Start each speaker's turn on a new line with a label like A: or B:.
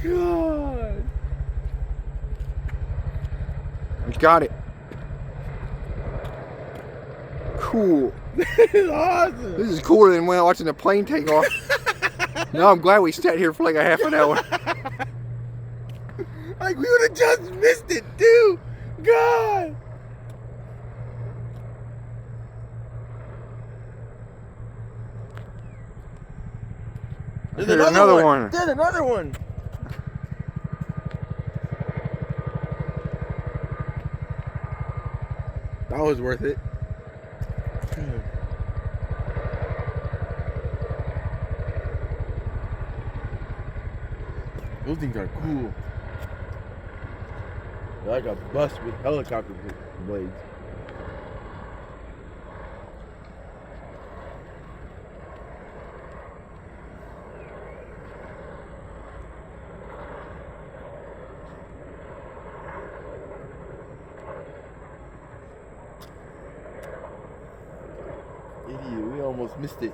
A: God.
B: Got it. Cool.
A: This is awesome.
B: This is cooler than when watching the plane take off. Now I'm glad we sat here for like a half an hour.
A: Like, we would have just missed it, too. God. There's
B: another one.
A: There's another one. That was worth it. Those things are cool. They're like a bus with helicopter blades. Idiot, we almost missed it.